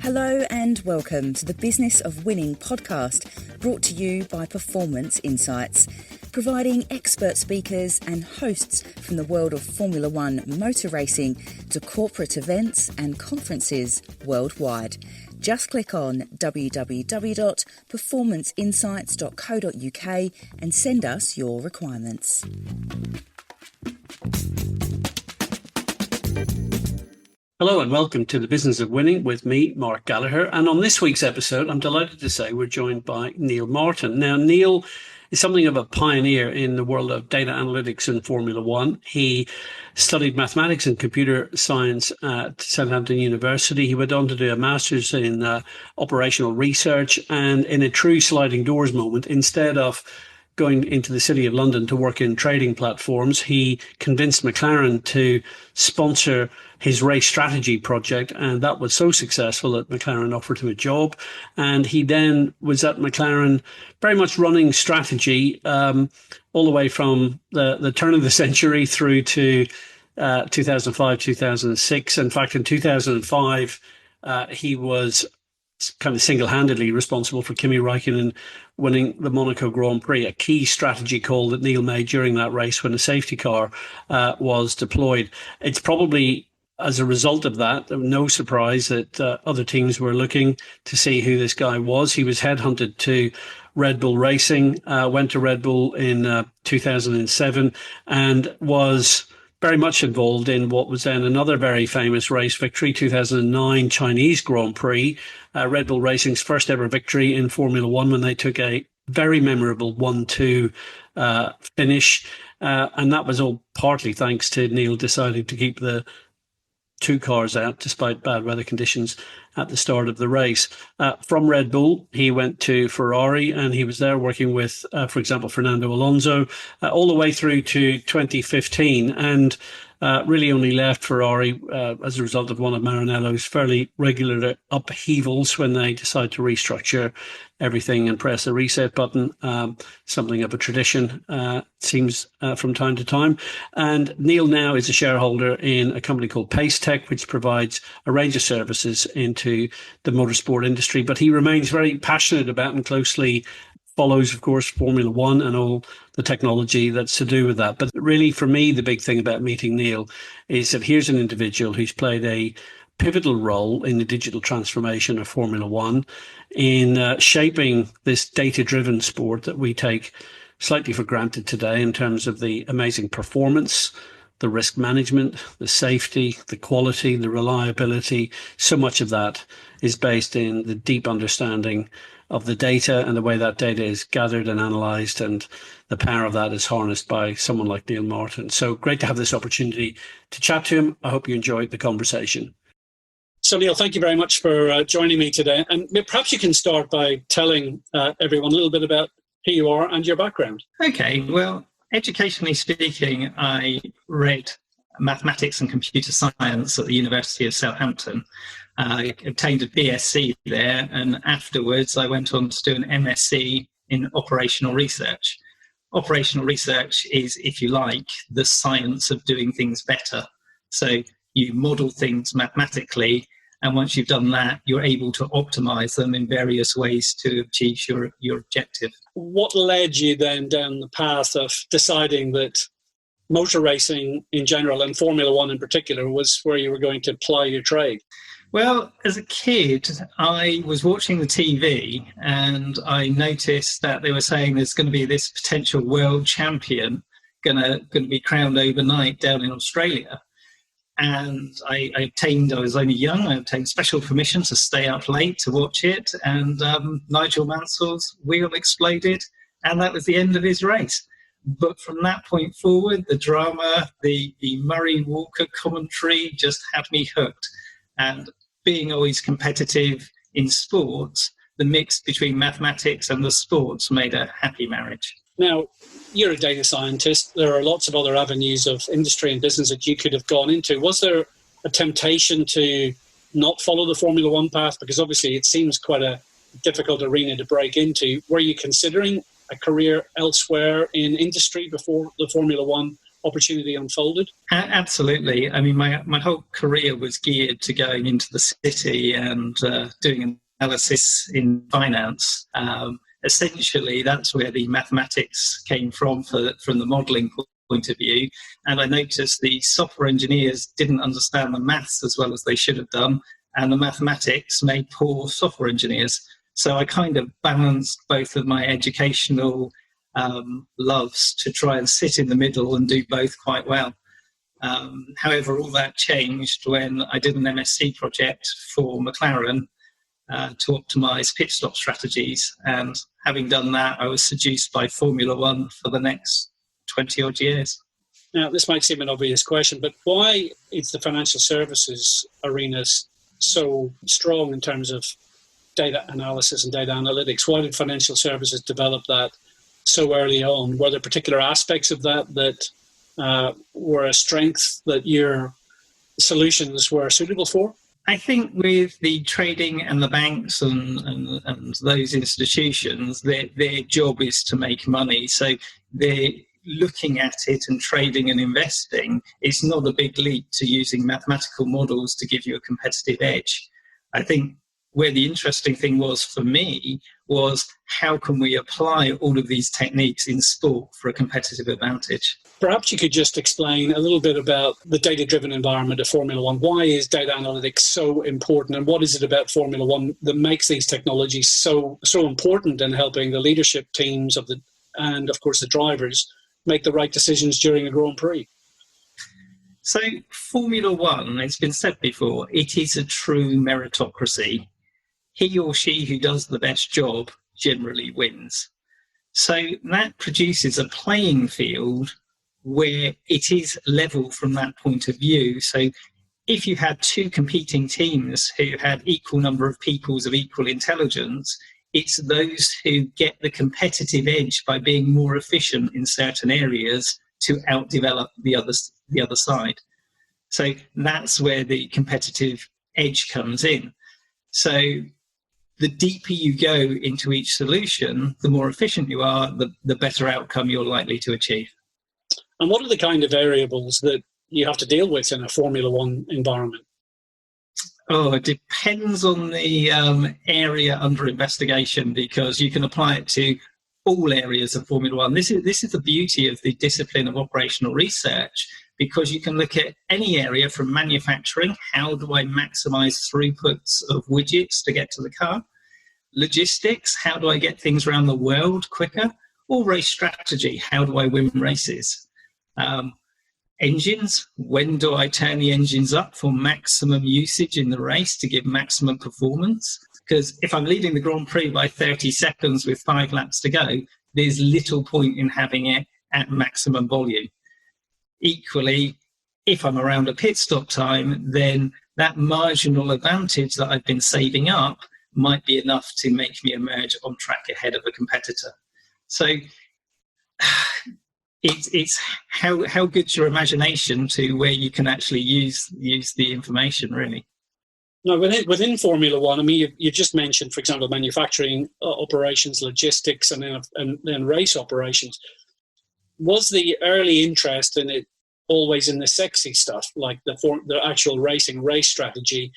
Hello and welcome to the Business of Winning podcast, brought to you by Performance Insights, providing expert speakers and hosts from the world of Formula One motor racing to corporate events and conferences worldwide. Just click on www.performanceinsights.co.uk and send us your requirements. Hello and welcome to the Business of Winning with me, Mark Gallagher. And on this week's episode, I'm delighted to say we're joined by Neil Martin. Now, Neil is something of a pioneer in the world of data analytics in Formula One. He studied mathematics and computer science at Southampton University. He went on to do a master's in operational research, and in a true sliding doors moment, instead of going into the City of London to work in trading platforms, he convinced McLaren to sponsor his race strategy project, and that was so successful that McLaren offered him a job. And he then was at McLaren very much running strategy all the way from the turn of the century through to 2005, 2006. In fact, in 2005, he was kind of single-handedly responsible for Kimi Räikkönen winning the Monaco Grand Prix, a key strategy call that Neil made during that race when a safety car was deployed. It's probably as a result of that, no surprise that other teams were looking to see who this guy was. He was headhunted to Red Bull Racing, went to Red Bull in 2007 and was very much involved in what was then another very famous race victory, 2009 Chinese Grand Prix, Red Bull Racing's first ever victory in Formula One when they took a very memorable 1-2 finish. And that was all partly thanks to Neil deciding to keep the two cars out despite bad weather conditions at the start of the race. From Red Bull, he went to Ferrari and he was there working with, for example, Fernando Alonso, all the way through to 2015 and really only left Ferrari as a result of one of Maranello's fairly regular upheavals when they decided to restructure everything and press the reset button, something of a tradition, seems from time to time. And Neil now is a shareholder in a company called Pacetech, which provides a range of services into the motorsport industry. But he remains very passionate about and closely follows, of course, Formula One and all the technology that's to do with that. But really, for me, the big thing about meeting Neil is that here's an individual who's played a pivotal role in the digital transformation of Formula One, in shaping this data-driven sport that we take slightly for granted today in terms of the amazing performance, the risk management, the safety, the quality, the reliability. So much of that is based in the deep understanding of the data and the way that data is gathered and analysed, and the power of that is harnessed by someone like Neil Martin. So great to have this opportunity to chat to him. I hope you enjoyed the conversation. So Neil, thank you very much for joining me today. And perhaps you can start by telling everyone a little bit about who you are and your background. Okay, well, educationally speaking, I read mathematics and computer science at the University of Southampton. I obtained a BSc there, and afterwards I went on to do an MSc in operational research. Operational research is, if you like, the science of doing things better. So you model things mathematically, and once you've done that, you're able to optimize them in various ways to achieve your objective. What led you then down the path of deciding that motor racing in general and Formula One in particular was where you were going to ply your trade? Well, as a kid, I was watching the TV and I noticed that they were saying there's going to be this potential world champion going to be crowned overnight down in Australia. And I was only young, I obtained special permission to stay up late to watch it. And Nigel Mansell's wheel exploded, and that was the end of his race. But from that point forward, the drama, the Murray Walker commentary just had me hooked. And being always competitive in sports, the mix between mathematics and the sports made a happy marriage. Now, you're a data scientist. There are lots of other avenues of industry and business that you could have gone into. Was there a temptation to not follow the Formula One path? Because obviously it seems quite a difficult arena to break into. Were you considering a career elsewhere in industry before the Formula One opportunity unfolded? Absolutely. I mean, my whole career was geared to going into the city and doing analysis in finance. Essentially, that's where the mathematics came from the modelling point of view. And I noticed the software engineers didn't understand the maths as well as they should have done, and the mathematics made poor software engineers. So I kind of balanced both of my educational loves to try and sit in the middle and do both quite well. However, all that changed when I did an MSc project for McLaren to optimise pit stop strategies. And having done that, I was seduced by Formula One for the next 20 odd years. Now, this might seem an obvious question, but why is the financial services arena so strong in terms of data analysis and data analytics? Why did financial services develop that so early on? Were there particular aspects of that were a strength that your solutions were suitable for? I think with the trading and the banks and those institutions, their job is to make money. So they're looking at it and trading and investing. It's not a big leap to using mathematical models to give you a competitive edge. I think where the interesting thing was for me was how can we apply all of these techniques in sport for a competitive advantage? Perhaps you could just explain a little bit about the data-driven environment of Formula One. Why is data analytics so important, and what is it about Formula One that makes these technologies so important in helping the leadership teams and of course the drivers make the right decisions during a Grand Prix? So Formula One, it's been said before, it is a true meritocracy. He or she who does the best job generally wins. So that produces a playing field where it is level from that point of view. So if you had two competing teams who had equal number of peoples of equal intelligence, it's those who get the competitive edge by being more efficient in certain areas to outdevelop the other side. So that's where the competitive edge comes in. So the deeper you go into each solution, the more efficient you are, the better outcome you're likely to achieve. And what are the kind of variables that you have to deal with in a Formula One environment? Oh, it depends on the area under investigation, because you can apply it to all areas of Formula One. This is the beauty of the discipline of operational research, because you can look at any area from manufacturing, how do I maximize throughputs of widgets to get to the car? Logistics, how do I get things around the world quicker? Or race strategy, how do I win races? Engines, when do I turn the engines up for maximum usage in the race to give maximum performance? Because if I'm leading the Grand Prix by 30 seconds with 5 laps to go, there's little point in having it at maximum volume. Equally, if I'm around a pit stop time, then that marginal advantage that I've been saving up might be enough to make me emerge on track ahead of a competitor. So it's how good's your imagination to where you can actually use the information, really. Now, within Formula One, I mean, you just mentioned, for example, manufacturing operations, logistics, and then race operations. Was the early interest in it always in the sexy stuff, like the actual racing, race strategy?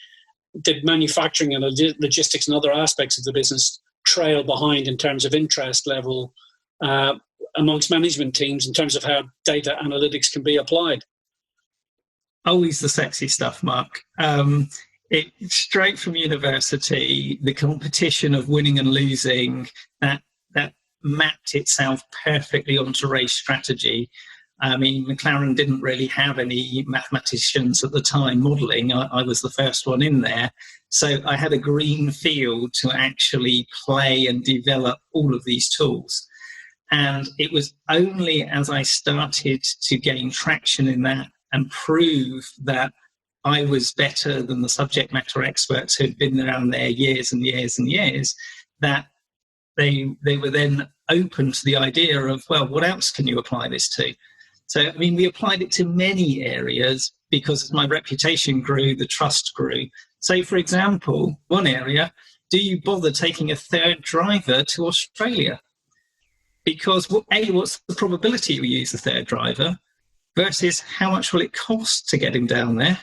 Did manufacturing and logistics and other aspects of the business trail behind in terms of interest level amongst management teams in terms of how data analytics can be applied? Always the sexy stuff, Mark. Straight from university, the competition of winning and losing, that mapped itself perfectly onto race strategy. I mean, McLaren didn't really have any mathematicians at the time modelling. I was the first one in there. So I had a green field to actually play and develop all of these tools. And it was only as I started to gain traction in that and prove that I was better than the subject matter experts who'd been around there years and years and years, that they were then open to the idea of, well, what else can you apply this to? So, I mean, we applied it to many areas because as my reputation grew, the trust grew. So, for example, one area, do you bother taking a third driver to Australia? Because, A, what's the probability we use a third driver? versus how much will it cost to get him down there.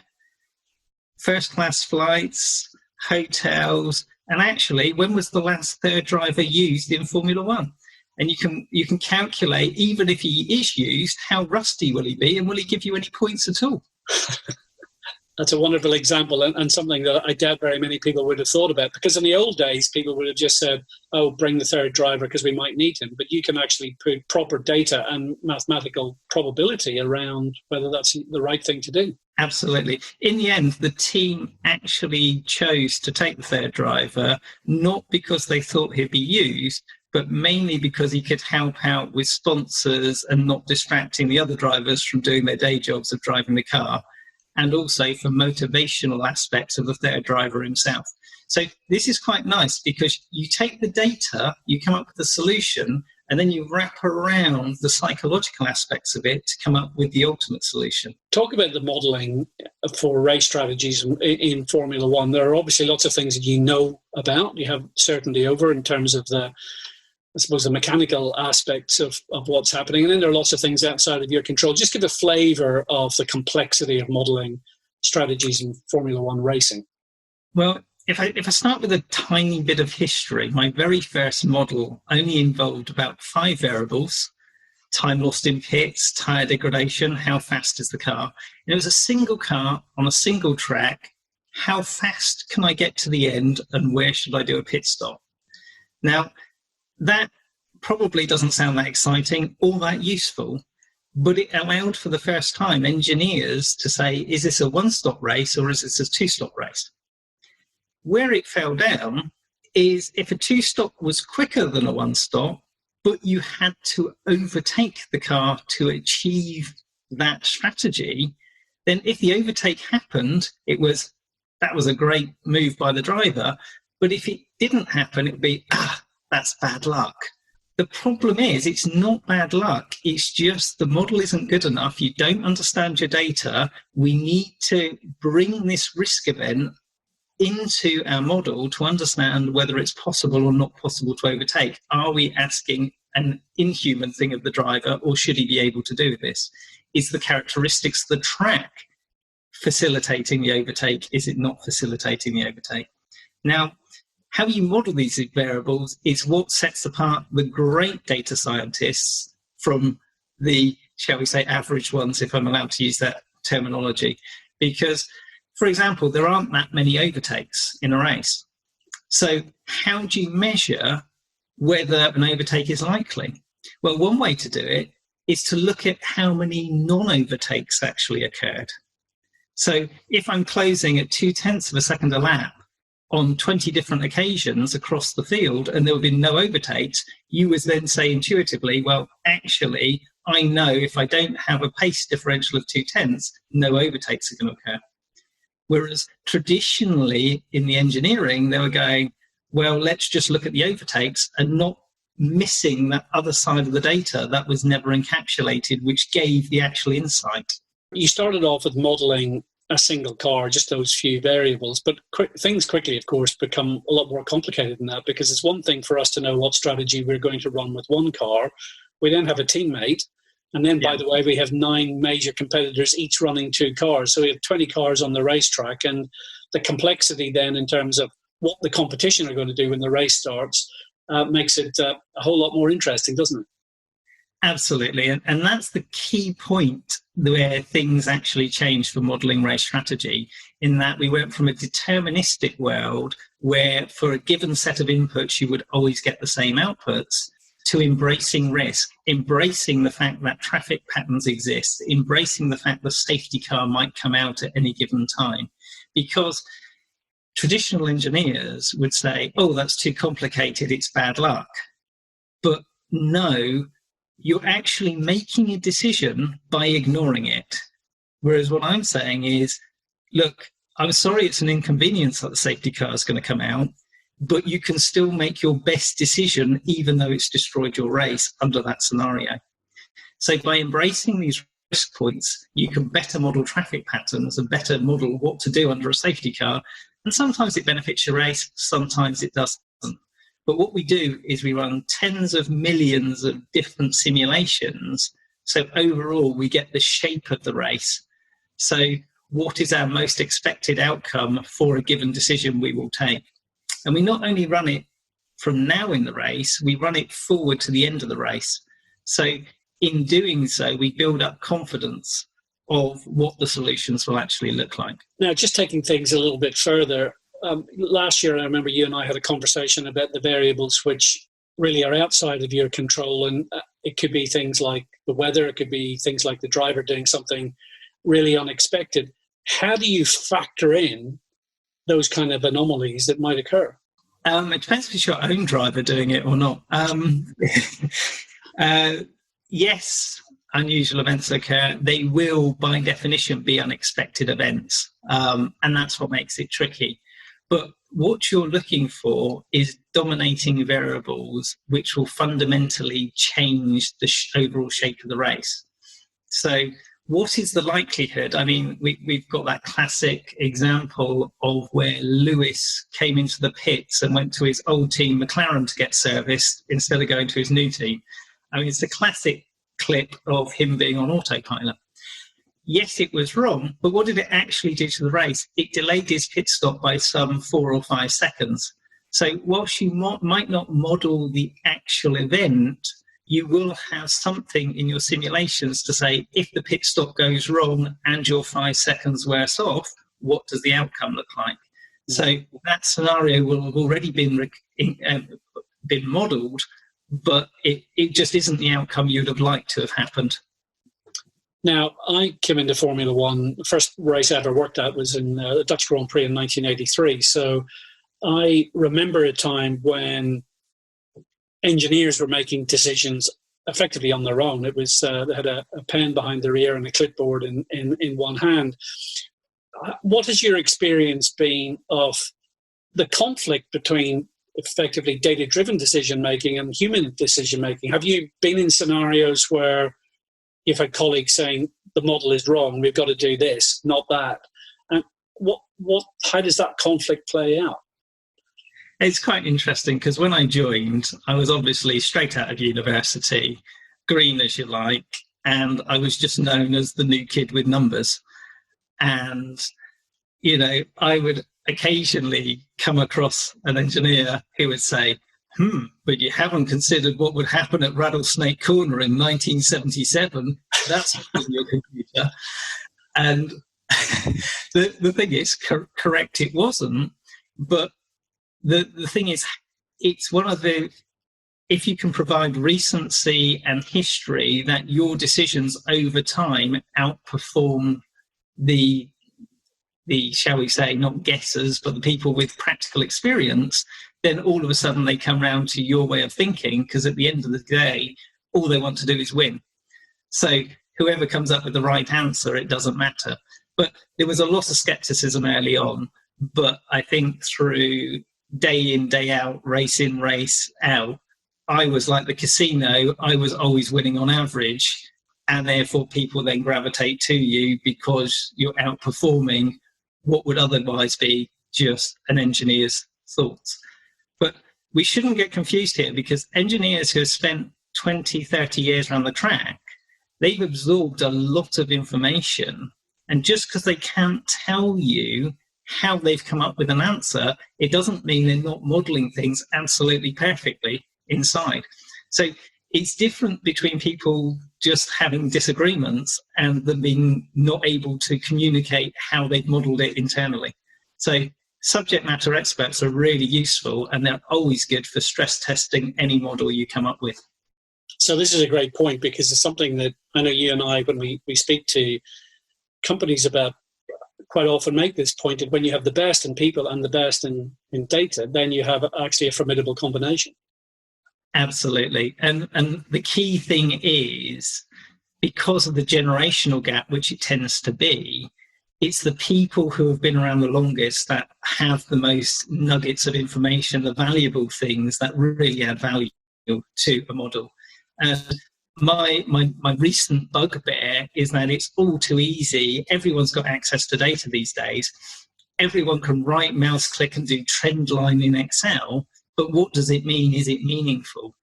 First class flights, hotels, and actually, when was the last third driver used in Formula One? And you can calculate, even if he is used, how rusty will he be, and will he give you any points at all? That's a wonderful example, and something that I doubt very many people would have thought about, because in the old days, people would have just said, oh, bring the third driver because we might need him. But you can actually put proper data and mathematical probability around whether that's the right thing to do. Absolutely. In the end, the team actually chose to take the third driver, not because they thought he'd be used, but mainly because he could help out with sponsors and not distracting the other drivers from doing their day jobs of driving the car, and also for motivational aspects of the third driver himself. So this is quite nice because you take the data, you come up with the solution, and then you wrap around the psychological aspects of it to come up with the ultimate solution. Talk about the modelling for race strategies in Formula One. There are obviously lots of things that you know about, you have certainty over in terms of the mechanical aspects of what's happening. And then there are lots of things outside of your control. Just give a flavour of the complexity of modelling strategies in Formula One racing. Well, if I start with a tiny bit of history, my very first model only involved about 5 variables: time lost in pits, tyre degradation, how fast is the car. And it was a single car on a single track. How fast can I get to the end, and where should I do a pit stop? Now, that probably doesn't sound that exciting or that useful, but it allowed for the first time engineers to say, is this a one-stop race or is this a two-stop race? Where it fell down is if a two-stop was quicker than a one-stop, but you had to overtake the car to achieve that strategy, then if the overtake happened, that was a great move by the driver. But if it didn't happen, it would be, that's bad luck. The problem is it's not bad luck. It's just the model isn't good enough. You don't understand your data. We need to bring this risk event into our model to understand whether it's possible or not possible to overtake. Are we asking an inhuman thing of the driver, or should he be able to do this? Is the characteristics of the track facilitating the overtake? Is it not facilitating the overtake? Now, how you model these variables is what sets apart the great data scientists from the, shall we say, average ones, if I'm allowed to use that terminology. Because, for example, there aren't that many overtakes in a race. So how do you measure whether an overtake is likely? Well, one way to do it is to look at how many non-overtakes actually occurred. So if I'm closing at 0.2 of a second a lap on 20 different occasions across the field and there have been no overtakes, you would then say intuitively, well, actually, I know if I don't have a pace differential of 0.2, no overtakes are going to occur. Whereas traditionally in the engineering, they were going, well, let's just look at the overtakes and not missing that other side of the data that was never encapsulated, which gave the actual insight. You started off with modelling a single car, just those few variables, but things quickly, of course, become a lot more complicated than that, because it's one thing for us to know what strategy we're going to run with one car. We then have a teammate, and then, by the way, we have 9 major competitors, each running 2 cars. So we have 20 cars on the racetrack, and the complexity then in terms of what the competition are going to do when the race starts makes it a whole lot more interesting, doesn't it? Absolutely. And that's the key point where things actually changed for modelling race strategy, in that we went from a deterministic world where for a given set of inputs you would always get the same outputs, to embracing risk, embracing the fact that traffic patterns exist, embracing the fact the safety car might come out at any given time. Because traditional engineers would say, oh, that's too complicated, it's bad luck. But no, you're actually making a decision by ignoring it. Whereas what I'm saying is, look, I'm sorry it's an inconvenience that the safety car is going to come out, but you can still make your best decision even though it's destroyed your race under that scenario. So by embracing these risk points, you can better model traffic patterns and better model what to do under a safety car. And sometimes it benefits your race, sometimes it doesn't. But what we do is we run tens of millions of different simulations So overall, we get the shape of the race. So what is our most expected outcome for a given decision we will take? And we not only run it from now in the race, we run it forward to the end of the race. So in doing so, we build up confidence of what the solutions will actually look like. Now, just taking things a little bit further, last year I remember you and I had a conversation about the variables which really are outside of your control, and it could be things like the weather, it could be things like the driver doing something really unexpected. How do you factor in those kind of anomalies that might occur? It depends if it's your own driver doing it or not. Yes, unusual events occur. They will, by definition, be unexpected events, and that's what makes it tricky. But what you're looking for is dominating variables which will fundamentally change the overall shape of the race. So what is the likelihood? I mean, we've got that classic example of where Lewis came into the pits and went to his old team, McLaren, to get serviced instead of going to his new team. I mean, it's a classic clip of him being on autopilot. Yes, it was wrong, but what did it actually do to the race? It delayed his pit stop by some 4 or 5 seconds. So whilst you might not model the actual event, you will have something in your simulations to say, if the pit stop goes wrong and you're 5 seconds worse off, what does the outcome look like? So that scenario will have already been modelled, but it just isn't the outcome you'd have liked to have happened. Now, I came into Formula One. The first race I ever worked at was in the Dutch Grand Prix in 1983. So I remember a time when engineers were making decisions effectively on their own. It was they had a pen behind their ear and a clipboard in one hand. What has your experience been of the conflict between effectively data-driven decision-making and human decision-making? Have you been in scenarios where you've had colleagues saying the model is wrong, we've got to do this, not that? And how does that conflict play out? It's quite interesting because when I joined, I was obviously straight out of university, green as you like, and I was just known as the new kid with numbers. And, you know, I would occasionally come across an engineer who would say, but you haven't considered what would happen at Rattlesnake Corner in 1977. That's in your computer. And the thing is, correct, it wasn't. But the thing is, it's one of the, if you can provide recency and history that your decisions over time outperform the shall we say, not guessers, but the people with practical experience, then all of a sudden they come round to your way of thinking, because at the end of the day, all they want to do is win. So whoever comes up with the right answer, it doesn't matter. But there was a lot of skepticism early on, but I think through day in, day out, race in, race out, I was like the casino, I was always winning on average, and therefore people then gravitate to you because you're outperforming what would otherwise be just an engineer's thoughts. But we shouldn't get confused here, because engineers who have spent 20, 30 years around the track, they've absorbed a lot of information. And just because they can't tell you how they've come up with an answer, it doesn't mean they're not modeling things absolutely perfectly inside. So it's different between people just having disagreements and them being not able to communicate how they've modeled it internally. So subject matter experts are really useful, and they're always good for stress testing any model you come up with. So this is a great point, because it's something that I know you and I, when we speak to companies about, quite often make this point that when you have the best in people and the best in data, then you have actually a formidable combination. Absolutely. And the key thing is, because of the generational gap, which it tends to be, it's the people who have been around the longest that have the most nuggets of information, the valuable things that really add value to a model. And my recent bugbear is that it's all too easy. Everyone's got access to data these days. Everyone can right mouse click and do trend line in Excel. But what does it mean? Is it meaningful?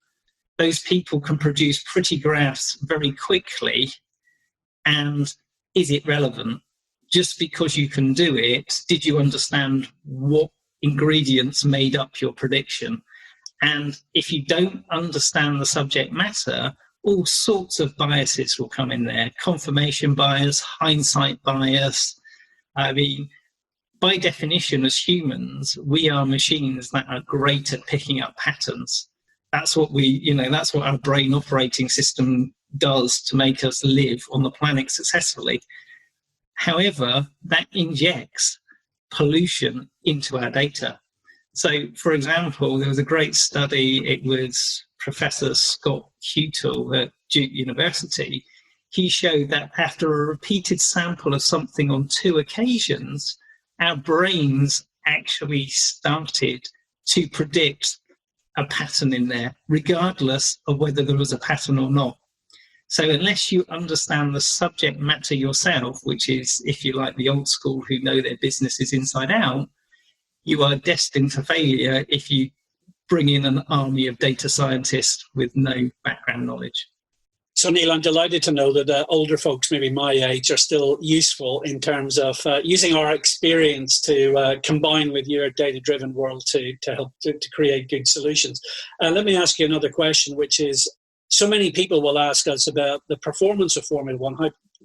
those people can produce pretty graphs very quickly. And is it relevant? Just because you can do it, did you understand what ingredients made up your prediction? And if you don't understand the subject matter, all sorts of biases will come in there. Confirmation bias, hindsight bias. I mean, by definition, as humans, we are machines that are great at picking up patterns. That's what that's what our brain operating system does to make us live on the planet successfully. However, that injects pollution into our data. So, for example, there was a great study. It was Professor Scott Huettel at Duke University. He showed that after a repeated sample of something on 2 occasions, our brains actually started to predict a pattern in there, regardless of whether there was a pattern or not. So unless you understand the subject matter yourself, which is, if you like, the old school who know their business is inside out, you are destined for failure if you bring in an army of data scientists with no background knowledge. So, Neil, I'm delighted to know that older folks, maybe my age, are still useful in terms of using our experience to combine with your data-driven world to help to create good solutions. Let me ask you another question, which is, so many people will ask us about the performance of Formula One.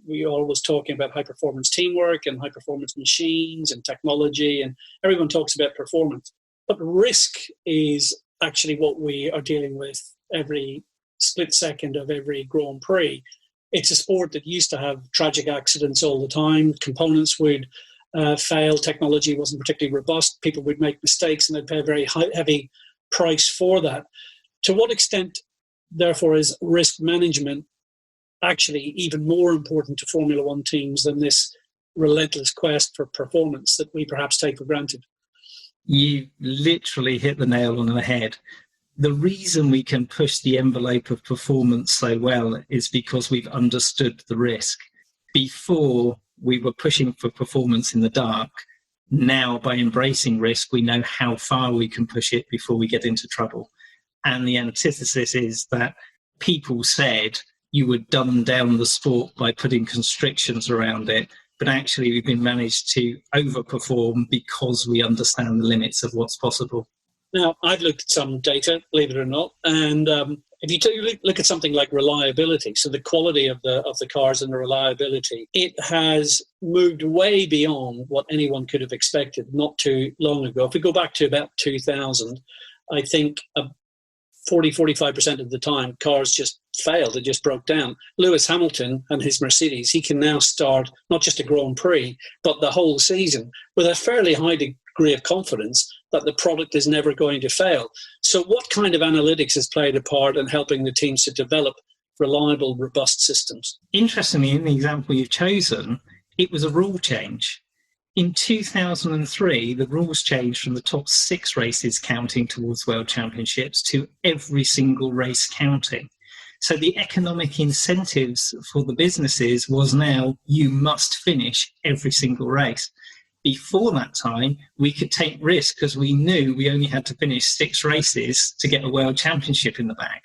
We're always talking about high-performance teamwork and high-performance machines and technology, and everyone talks about performance. But risk is actually what we are dealing with every split second of every Grand Prix. It's a sport that used to have tragic accidents all the time. Components would fail. Technology wasn't particularly robust. People would make mistakes and they'd pay a very heavy price for that. To what extent, therefore, is risk management actually even more important to Formula One teams than this relentless quest for performance that we perhaps take for granted? You literally hit the nail on the head. The reason we can push the envelope of performance so well is because we've understood the risk. Before, we were pushing for performance in the dark. Now, by embracing risk, we know how far we can push it before we get into trouble. And the antithesis is that people said you would dumb down the sport by putting constrictions around it. But actually, we've been managed to overperform because we understand the limits of what's possible. Now, I've looked at some data, believe it or not, and if you look at something like reliability, so the quality of the cars and the reliability, it has moved way beyond what anyone could have expected not too long ago. If we go back to about 2000, I think 40-45% of the time, cars just failed. It just broke down. Lewis Hamilton and his Mercedes, he can now start not just a Grand Prix, but the whole season with a fairly high degree of confidence that the product is never going to fail. So what kind of analytics has played a part in helping the teams to develop reliable, robust systems? Interestingly, in the example you've chosen, it was a rule change. In 2003, the rules changed from the top 6 races counting towards World Championships to every single race counting. So the economic incentives for the businesses was now you must finish every single race. Before that time, we could take risks because we knew we only had to finish 6 races to get a World Championship in the bag.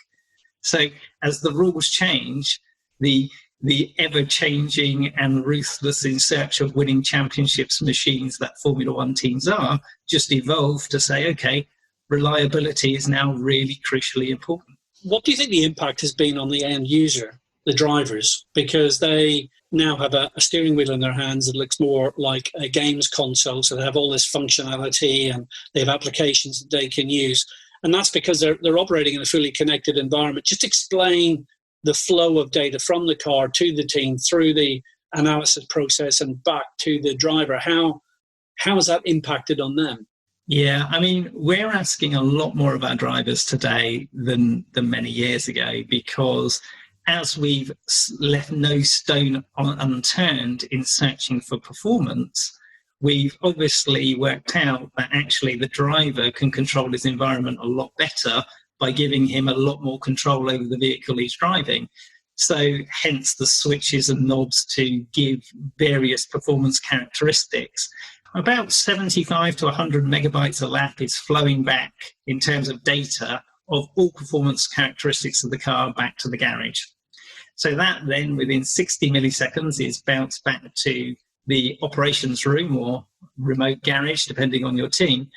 So as the rules change, the ever-changing and ruthless in search of winning championships machines that Formula One teams are just evolved to say, okay, reliability is now really crucially important. What do you think the impact has been on the end user, the drivers? Because they now have a steering wheel in their hands that looks more like a games console, so they have all this functionality and they have applications that they can use. And that's because they're operating in a fully connected environment. Just explain the flow of data from the car to the team through the analysis process and back to the driver. How has that impacted on them? Yeah, I mean, we're asking a lot more of our drivers today than many years ago, because as we've left no stone unturned in searching for performance, we've obviously worked out that actually the driver can control his environment a lot better by giving him a lot more control over the vehicle he's driving. So hence the switches and knobs to give various performance characteristics. About 75 to 100 megabytes a lap is flowing back in terms of data of all performance characteristics of the car back to the garage. So that then, within 60 milliseconds, is bounced back to the operations room or remote garage, depending on your team,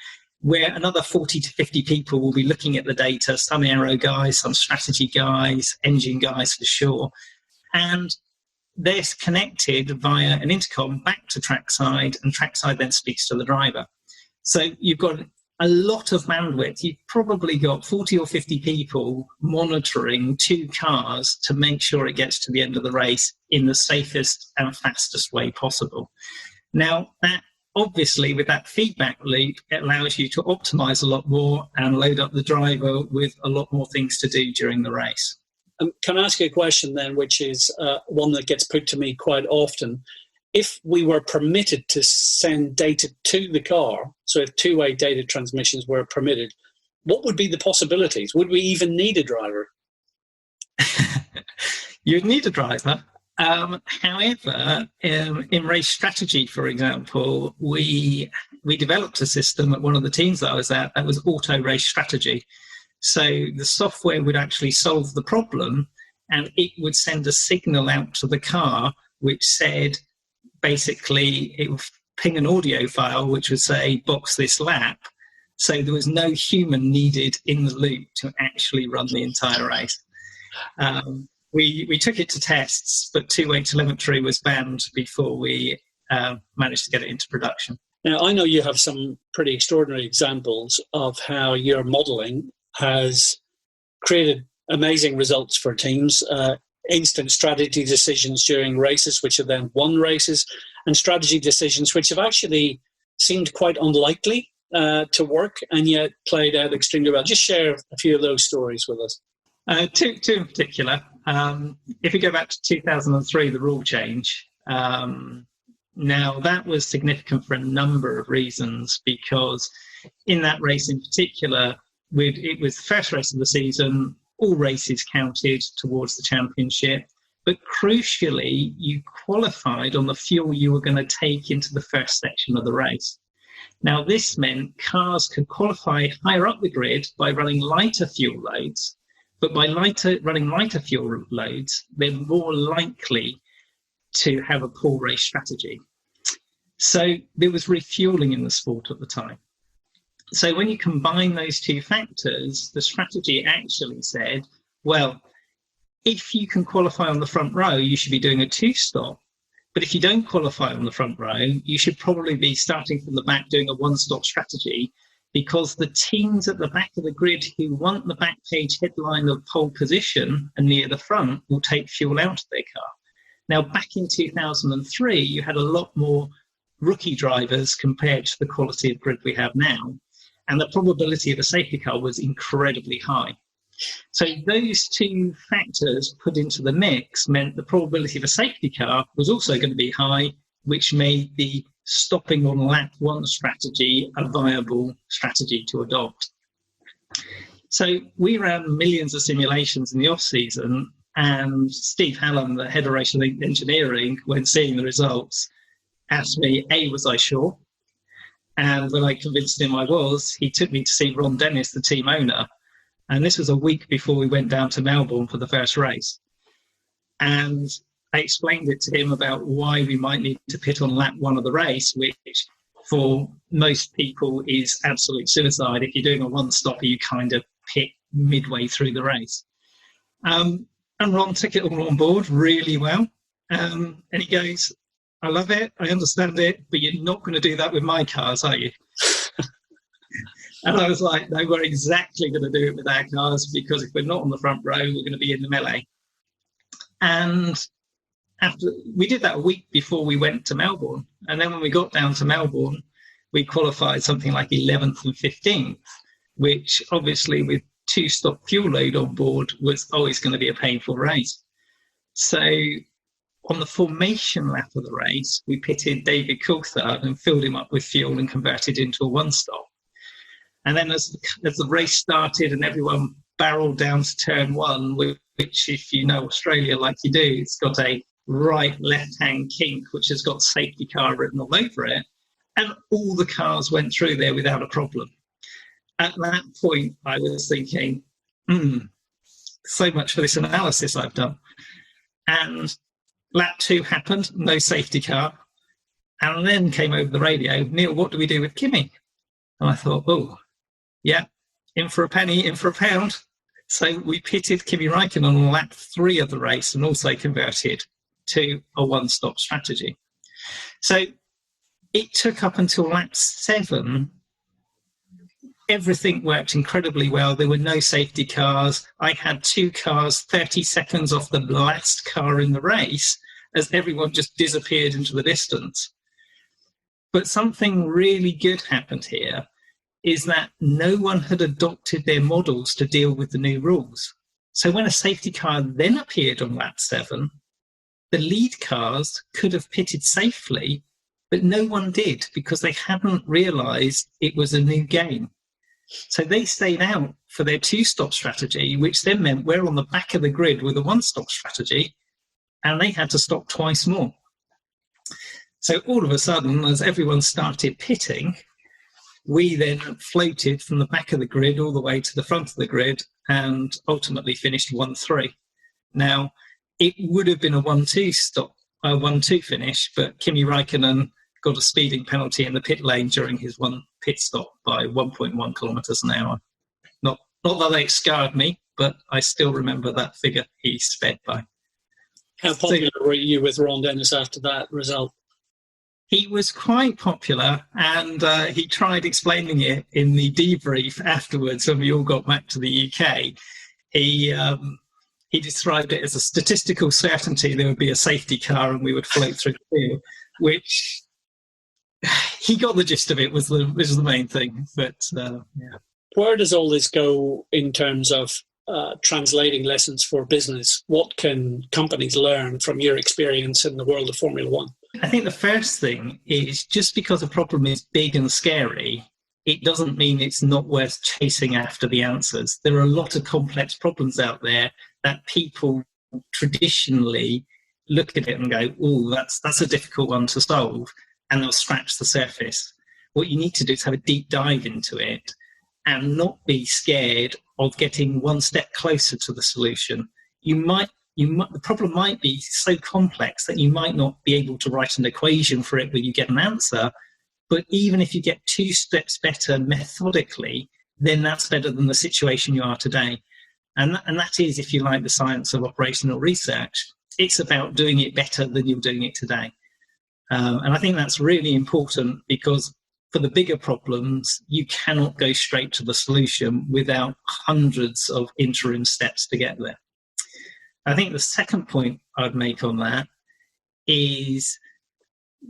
where another 40 to 50 people will be looking at the data, some aero guys, some strategy guys, engine guys for sure. And they're connected via an intercom back to trackside, and trackside then speaks to the driver. So you've got a lot of bandwidth. You've probably got 40 or 50 people monitoring 2 cars to make sure it gets to the end of the race in the safest and fastest way possible. Now, that obviously, with that feedback loop, it allows you to optimize a lot more and load up the driver with a lot more things to do during the race. Can I ask you a question then, which is one that gets put to me quite often? If we were permitted to send data to the car, so if two-way data transmissions were permitted, what would be the possibilities? Would we even need a driver? You'd need a driver. However, in race strategy, for example, we developed a system at one of the teams that I was at that was auto race strategy. So the software would actually solve the problem, and it would send a signal out to the car which said, basically, it would ping an audio file which would say, box this lap. So there was no human needed in the loop to actually run the entire race. We took it to tests, but two-way telemetry was banned before we managed to get it into production. Now, I know you have some pretty extraordinary examples of how your modelling has created amazing results for teams, instant strategy decisions during races, which have then won races, and strategy decisions which have actually seemed quite unlikely to work and yet played out extremely well. Just share a few of those stories with us. Two in particular. If we go back to 2003, the rule change, now that was significant for a number of reasons, because in that race in particular, it was the first race of the season, all races counted towards the championship, but crucially, you qualified on the fuel you were going to take into the first section of the race. Now, this meant cars could qualify higher up the grid by running lighter fuel loads, but by running lighter fuel loads, they're more likely to have a poor race strategy. So there was refueling in the sport at the time. So when you combine those two factors, the strategy actually said, well, if you can qualify on the front row, you should be doing a 2-stop. But if you don't qualify on the front row, you should probably be starting from the back doing a 1-stop strategy, because the teams at the back of the grid who want the back page headline of pole position and near the front will take fuel out of their car. Now, back in 2003, you had a lot more rookie drivers compared to the quality of grid we have now. And the probability of a safety car was incredibly high. So those two factors put into the mix meant the probability of a safety car was also going to be high, which made the stopping on lap 1 strategy a viable strategy to adopt. So we ran millions of simulations in the off-season, and Steve Hallam, the head of race engineering, when seeing the results, asked me, A, was I sure? And when I convinced him I was, he took me to see Ron Dennis, the team owner. And this was a week before we went down to Melbourne for the first race. And I explained it to him about why we might need to pit on lap 1 of the race, which for most people is absolute suicide. If you're doing a 1-stopper, you kind of pit midway through the race. And Ron took it all on board really well. And he goes, I love it, I understand it, but you're not going to do that with my cars, are you? And I was like, no, we're exactly going to do it with our cars, because if we're not on the front row, we're going to be in the melee. And after we did that a week before we went to Melbourne. And then when we got down to Melbourne, we qualified something like 11th and 15th, which obviously with 2-stop fuel load on board was always going to be a painful race. So on the formation lap of the race, we pitted David Coulthard and filled him up with fuel and converted into a 1-stop. And then as the race started and everyone barreled down to turn 1, which if you know Australia like you do, it's got a right left-hand kink, which has got safety car written all over it. And all the cars went through there without a problem. At that point, I was thinking, so much for this analysis I've done. And lap 2 happened, no safety car. And then came over the radio, Neil, what do we do with Kimi? And I thought, oh, yeah, in for a penny, in for a pound. So we pitted Kimi Räikkönen on lap 3 of the race and also converted to a one-stop strategy. So it took up until lap 7. Everything worked incredibly well. There were no safety cars. I had 2 cars 30 seconds off the last car in the race as everyone just disappeared into the distance. But something really good happened here is that no one had adopted their models to deal with the new rules. So when a safety car then appeared on lap 7, the lead cars could have pitted safely, but no one did because they hadn't realised it was a new game. So they stayed out for their 2-stop strategy, which then meant we're on the back of the grid with a 1-stop strategy, and they had to stop twice more. So all of a sudden, as everyone started pitting, we then floated from the back of the grid all the way to the front of the grid and ultimately finished 1-3. Now, it would have been a 1-2 finish, but Kimi Räikkönen got a speeding penalty in the pit lane during his one pit stop by 1.1 kilometres an hour. Not that it scarred me, but I still remember that figure he sped by. How popular were you with Ron Dennis after that result? He was quite popular, and he tried explaining it in the debrief afterwards when we all got back to the UK. He described it as a statistical certainty there would be a safety car and we would float through the field, which he got the gist of it was the main thing. But yeah. Where does all this go in terms of translating lessons for business? What can companies learn from your experience in the world of Formula One? I think the first thing is just because a problem is big and scary, it doesn't mean it's not worth chasing after the answers. There are a lot of complex problems out there that people traditionally look at it and go, oh, that's a difficult one to solve, and they'll scratch the surface. What you need to do is have a deep dive into it and not be scared of getting one step closer to the solution. The problem might be so complex that you might not be able to write an equation for it where you get an answer, but even if you get 2 steps better methodically, then that's better than the situation you are today. And that is, if you like, the science of operational research. It's about doing it better than you're doing it today. And I think that's really important because for the bigger problems, you cannot go straight to the solution without hundreds of interim steps to get there. I think the second point I'd make on that is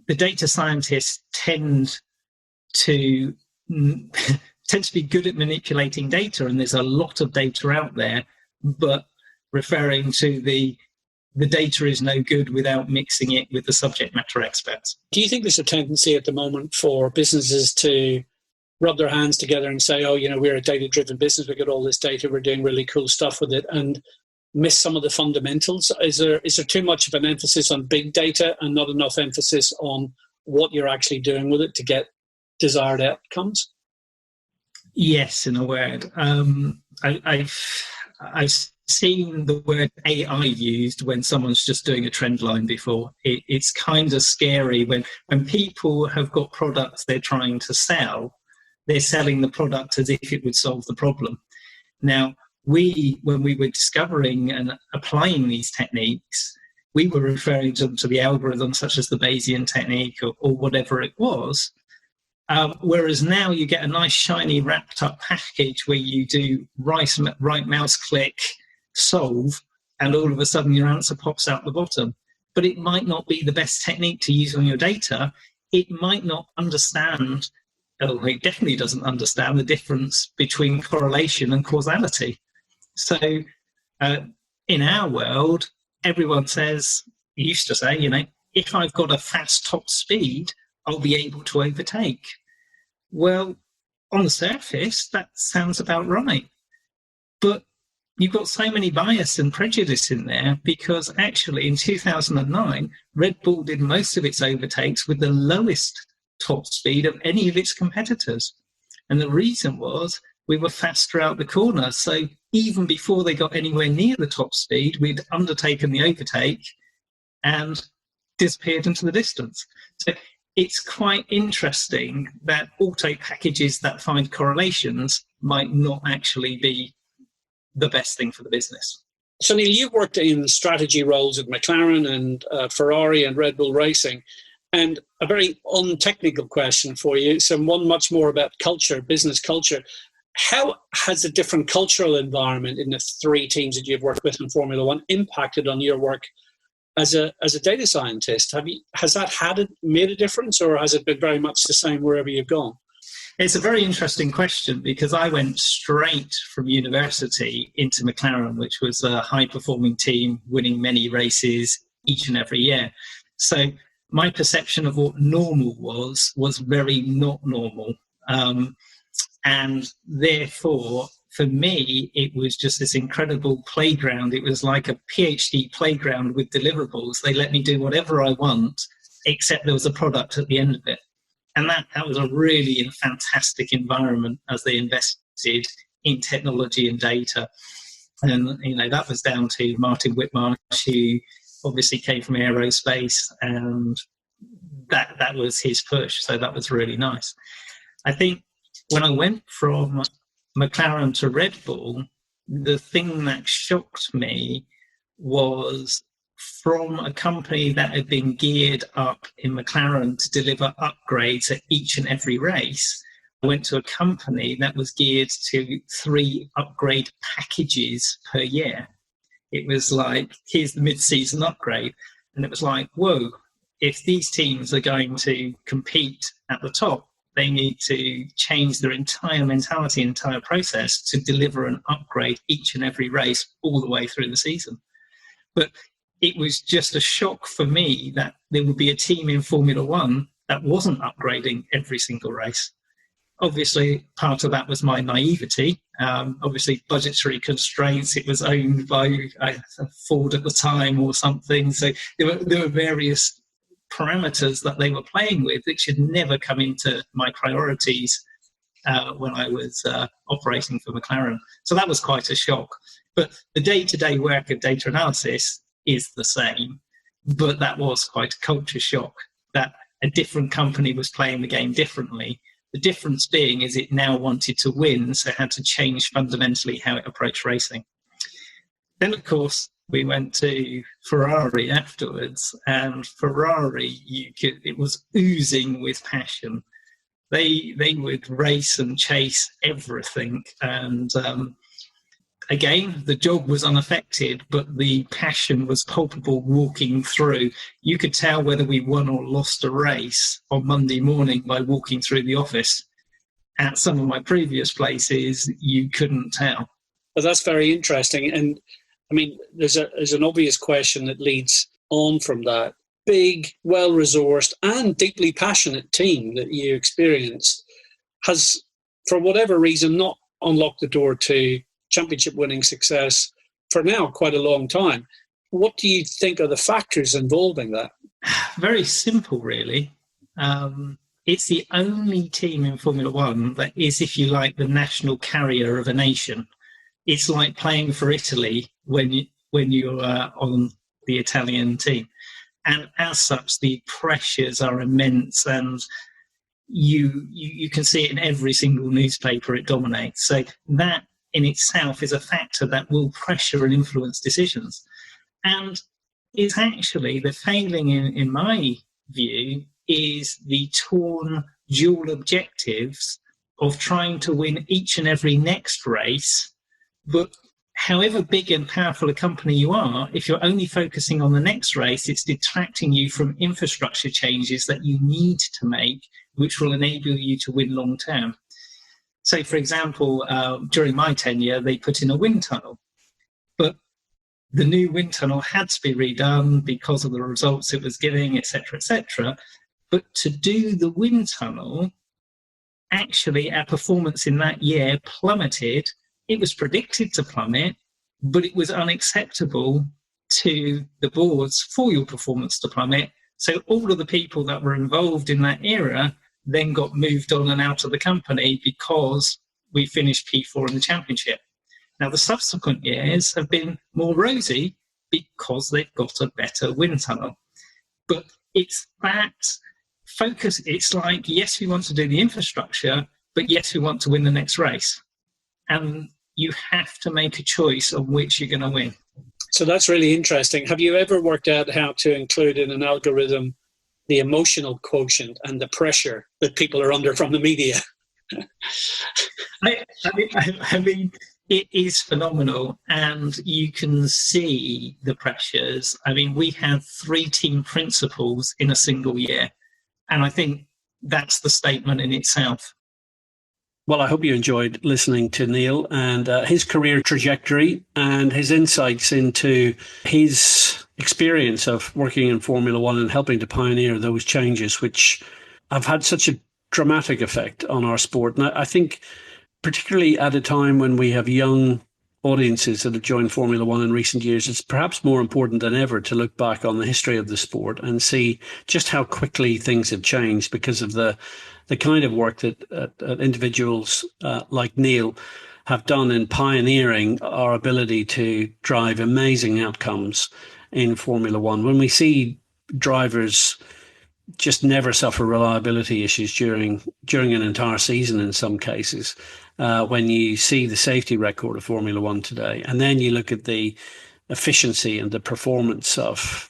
the data scientists tend to be good at manipulating data, and there's a lot of data out there, but referring to the data is no good without mixing it with the subject matter experts. Do you think there's a tendency at the moment for businesses to rub their hands together and say, oh, we're a data-driven business, we've got all this data, we're doing really cool stuff with it, and miss some of the fundamentals? Is there too much of an emphasis on big data and not enough emphasis on what you're actually doing with it to get desired outcomes? Yes, in a word. I've seen the word AI used when someone's just doing a trend line before. It's kind of scary when people have got products they're trying to sell, they're selling the product as if it would solve the problem. Now, when we were discovering and applying these techniques, we were referring to the algorithms such as the Bayesian technique or whatever it was. Whereas now you get a nice shiny wrapped up package where you do right mouse click, solve, and all of a sudden your answer pops out the bottom. But it might not be the best technique to use on your data. It might not understand, or it definitely doesn't understand the difference between correlation and causality. So in our world, everyone used to say, if I've got a fast top speed, I'll be able to overtake. Well, on the surface, that sounds about right. But you've got so many bias and prejudice in there because actually in 2009, Red Bull did most of its overtakes with the lowest top speed of any of its competitors. And the reason was we were faster out the corner. So even before they got anywhere near the top speed, we'd undertaken the overtake and disappeared into the distance. So it's quite interesting that auto packages that find correlations might not actually be the best thing for the business. So Neil, you've worked in strategy roles at McLaren and Ferrari and Red Bull Racing. And a very untechnical question for you, so one much more about culture, business culture. How has the different cultural environment in the three teams that you've worked with in Formula One impacted on your work as a data scientist? Has that made a difference, or has it been very much the same wherever you've gone? It's a very interesting question, because I went straight from university into McLaren, which was a high-performing team winning many races each and every year. So my perception of what normal was very not normal. And therefore, for me, it was just this incredible playground. It was like a PhD playground with deliverables. They let me do whatever I want, except there was a product at the end of it. And that was a really fantastic environment as they invested in technology and data. And, that was down to Martin Whitmarsh, who obviously came from aerospace, and that was his push. So that was really nice. I think when I went from McLaren to Red Bull, the thing that shocked me was, from a company that had been geared up in McLaren to deliver upgrades at each and every race, I went to a company that was geared to 3 upgrade packages per year. It was like, here's the mid-season upgrade. And it was like, whoa, if these teams are going to compete at the top, they need to change their entire mentality, entire process to deliver an upgrade each and every race all the way through the season. But it was just a shock for me that there would be a team in Formula One that wasn't upgrading every single race. Obviously, part of that was my naivety. Obviously, budgetary constraints. It was owned by Ford at the time or something. So there were various parameters that they were playing with that should never come into my priorities when I was operating for McLaren. So that was quite a shock. But the day-to-day work of data analysis is the same, but that was quite a culture shock that a different company was playing the game differently. The difference being is it now wanted to win, so it had to change fundamentally how it approached racing. Then, of course, we went to Ferrari afterwards, and Ferrari, it was oozing with passion. They would race and chase everything, and again, the job was unaffected, but the passion was palpable walking through. You could tell whether we won or lost a race on Monday morning by walking through the office. At some of my previous places, you couldn't tell. Well, that's very interesting. And I mean, there's an obvious question that leads on from that. Big, well-resourced and deeply passionate team that you experienced has, for whatever reason, not unlocked the door to championship winning success for now quite a long time. What do you think are the factors involving that? Very simple, really. It's the only team in Formula One that is, if you like, the national carrier of a nation. It's like playing for Italy when you are on the Italian team. And as such, the pressures are immense, and you can see it in every single newspaper. It dominates. So that in itself is a factor that will pressure and influence decisions. And it's actually the failing, in my view, is the torn dual objectives of trying to win each and every next race. But however big and powerful a company you are, if you're only focusing on the next race, it's detracting you from infrastructure changes that you need to make, which will enable you to win long term. So, for example, during my tenure, they put in a wind tunnel, but the new wind tunnel had to be redone because of the results it was giving, etc., etc. But to do the wind tunnel, actually, our performance in that year plummeted. It was predicted to plummet, but it was unacceptable to the boards for your performance to plummet. So all of the people that were involved in that era then got moved on and out of the company because we finished P4 in the championship. Now, the subsequent years have been more rosy because they've got a better wind tunnel. But it's that focus. It's like, yes, we want to do the infrastructure, but yes, we want to win the next race. And you have to make a choice on which you're going to win. So that's really interesting. Have you ever worked out how to include in an algorithm the emotional quotient and the pressure that people are under from the media? I mean, it is phenomenal, and you can see the pressures. I mean, we have 3 team principals in a single year, and I think that's the statement in itself. Well, I hope you enjoyed listening to Neil and his career trajectory and his insights into his experience of working in Formula One and helping to pioneer those changes, which have had such a dramatic effect on our sport. And I think particularly at a time when we have young audiences that have joined Formula One in recent years, it's perhaps more important than ever to look back on the history of the sport and see just how quickly things have changed because of the kind of work that individuals like Neil have done in pioneering our ability to drive amazing outcomes in Formula One. When we see drivers just never suffer reliability issues during an entire season in some cases, when you see the safety record of Formula One today, and then you look at the efficiency and the performance of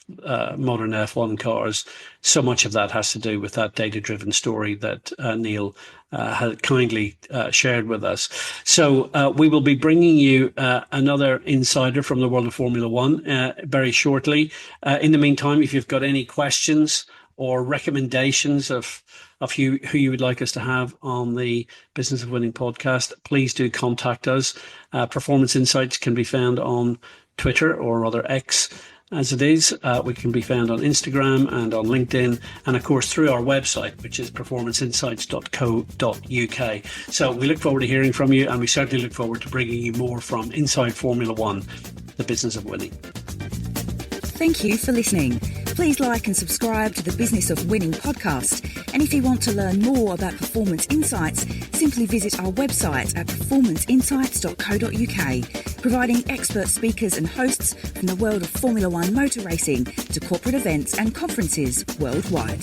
modern F1 cars, so much of that has to do with that data-driven story that Neil had kindly shared with us. So we will be bringing you another insider from the world of Formula One very shortly. In the meantime, if you've got any questions or recommendations of who you would like us to have on the Business of Winning podcast, please do contact us. Performance Insights can be found on Twitter, or rather X as it is. We can be found on Instagram and on LinkedIn, and of course through our website, which is performanceinsights.co.uk. So we look forward to hearing from you, and we certainly look forward to bringing you more from inside Formula One, the business of winning. Thank you for listening. Please like and subscribe to the Business of Winning podcast. And if you want to learn more about Performance Insights, simply visit our website at performanceinsights.co.uk, providing expert speakers and hosts from the world of Formula One motor racing to corporate events and conferences worldwide.